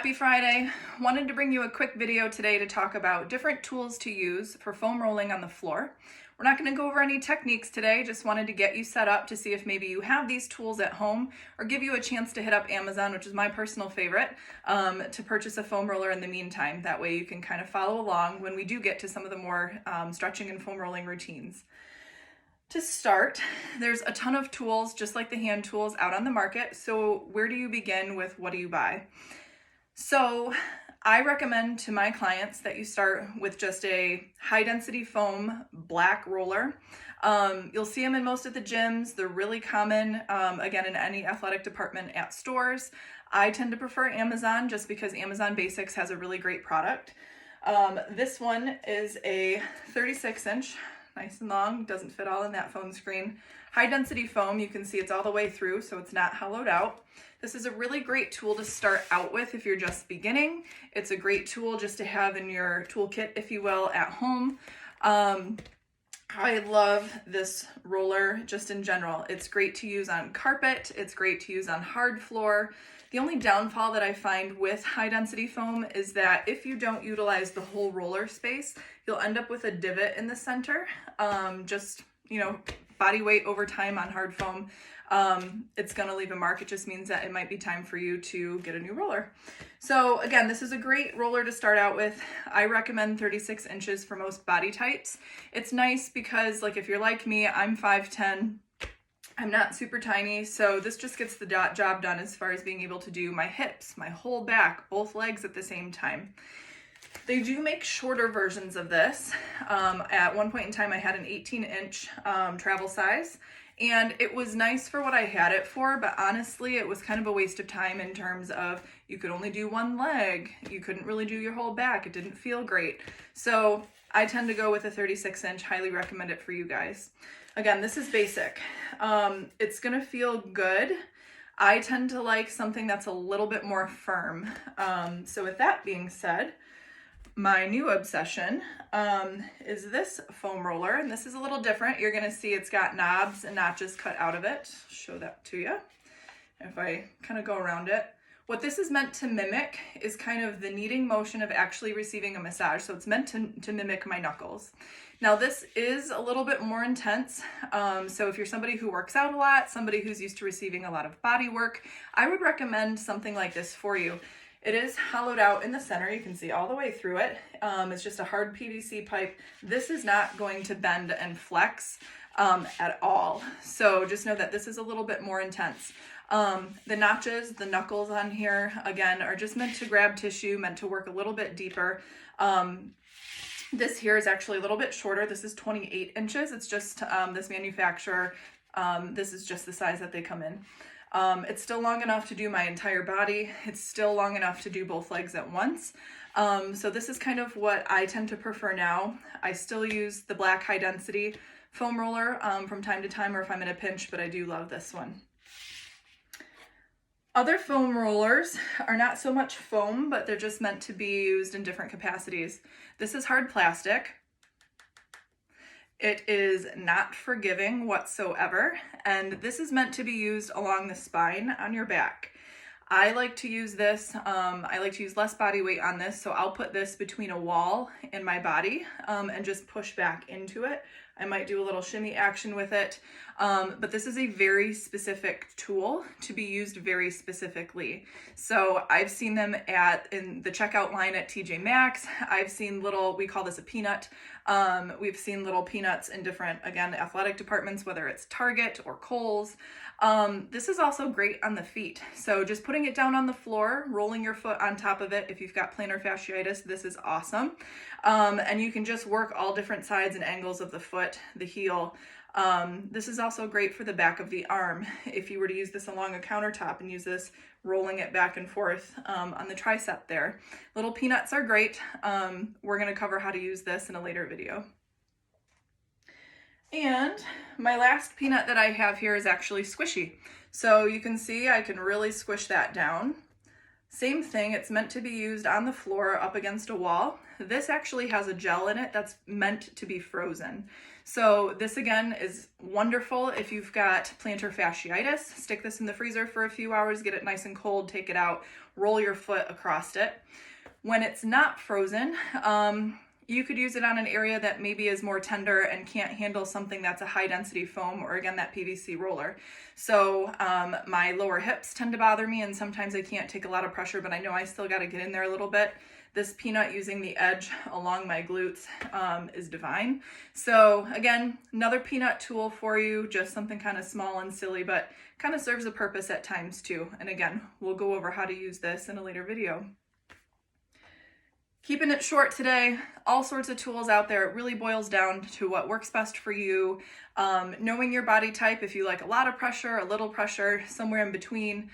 Happy Friday. Wanted to bring you a quick video today to talk about different tools to use for foam rolling on the floor. We're not going to go over any techniques today, just wanted to get you set up to see if maybe you have these tools at home or give you a chance to hit up Amazon, which is my personal favorite, to purchase a foam roller in the meantime. That way you can kind of follow along when we do get to some of the more stretching and foam rolling routines. To start, there's a ton of tools, just like the hand tools, out on the market. So where do you begin with what do you buy? So I recommend to my clients that you start with just a high density foam black roller. You'll see them in most of the gyms. They're really common, again, in any athletic department at stores. I tend to prefer Amazon just because Amazon Basics has a really great product. This one is a 36-inch, nice and long, doesn't fit all in that phone screen. High density foam, you can see it's all the way through, so it's not hollowed out. This is a really great tool to start out with if you're just beginning. It's a great tool just to have in your toolkit, if you will, at home. I love this roller just in general. It's great to use on carpet. It's great to use on hard floor. The only downfall that I find with high density foam is that if you don't utilize the whole roller space, you'll end up with a divot in the center. Body weight over time on hard foam, it's going to leave a mark. It just means that it might be time for you to get a new roller. So again, this is a great roller to start out with. I recommend 36 inches for most body types. It's nice because, like, if you're like me, I'm 5'10". I'm not super tiny, so this just gets the job done as far as being able to do my hips, my whole back, both legs at the same time. They do make shorter versions of this. At one point in time, I had an 18-inch travel size, and it was nice for what I had it for, but honestly, it was kind of a waste of time in terms of you could only do one leg. You couldn't really do your whole back. It didn't feel great. So I tend to go with a 36-inch, highly recommend it for you guys. Again, this is basic. It's gonna feel good. I tend to like something that's a little bit more firm. So with that being said, my new obsession is this foam roller, and this is a little different. You're gonna see it's got knobs and notches cut out of it. Show that to you. If I kind of go around it. What this is meant to mimic is kind of the kneading motion of actually receiving a massage. So it's meant to mimic my knuckles. Now this is a little bit more intense. So if you're somebody who works out a lot, somebody who's used to receiving a lot of body work, I would recommend something like this for you. It is hollowed out in the center. You can see all the way through it. It's just a hard PVC pipe. This is not going to bend and flex at all. So just know that this is a little bit more intense. The notches, the knuckles on here, again, are just meant to grab tissue, meant to work a little bit deeper. This here is actually a little bit shorter. This is 28 inches. It's just this manufacturer. This is just the size that they come in. It's still long enough to do my entire body. It's still long enough to do both legs at once. So this is kind of what I tend to prefer now. I still use the black high density foam roller from time to time, or if I'm in a pinch, but I do love this one. Other foam rollers are not so much foam, but they're just meant to be used in different capacities. This is hard plastic. It is not forgiving whatsoever, and this is meant to be used along the spine on your back. I like to use this, I like to use less body weight on this, so I'll put this between a wall and my body and just push back into it. I might do a little shimmy action with it, but this is a very specific tool to be used very specifically. So I've seen them in the checkout line at TJMaxx. I've seen little, we call this a peanut. We've seen little peanuts in different, again, athletic departments, whether it's Target or Kohl's. This is also great on the feet. So just putting it down on the floor, rolling your foot on top of it. If you've got plantar fasciitis, this is awesome. And you can just work all different sides and angles of the foot, the heel. This is also great for the back of the arm. If you were to use this along a countertop and use this, rolling it back and forth on the tricep there. Little peanuts are great. We're going to cover how to use this in a later video. And my last peanut that I have here is actually squishy. So you can see I can really squish that down. Same thing, it's meant to be used on the floor up against a wall. This actually has a gel in it that's meant to be frozen. So this again is wonderful if you've got plantar fasciitis. Stick this in the freezer for a few hours, get it nice and cold, take it out, roll your foot across it. When it's not frozen, you could use it on an area that maybe is more tender and can't handle something that's a high density foam, or again, that PVC roller. So my lower hips tend to bother me, and sometimes I can't take a lot of pressure, but I know I still got to get in there a little bit. This peanut using the edge along my glutes is divine. So again, another peanut tool for you, just something kind of small and silly, but kind of serves a purpose at times too. And again, we'll go over how to use this in a later video. Keeping it short today, all sorts of tools out there. It really boils down to what works best for you. Knowing your body type, if you like a lot of pressure, a little pressure, somewhere in between.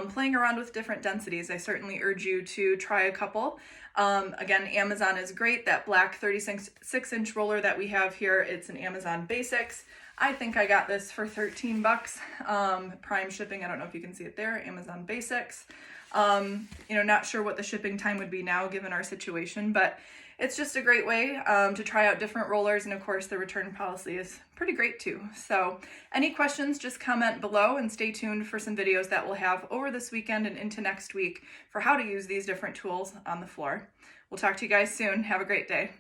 Playing around with different densities. I certainly urge you to try a couple. Again, Amazon is great. That black 36-inch roller that we have here, it's an Amazon Basics. I think I got this for 13 bucks. Prime shipping, I don't know if you can see it there, Amazon Basics. Not sure what the shipping time would be now given our situation, but it's just a great way to try out different rollers, and of course the return policy is pretty great too. So any questions, just comment below and stay tuned for some videos that we'll have over this weekend and into next week for how to use these different tools on the floor. We'll talk to you guys soon. Have a great day.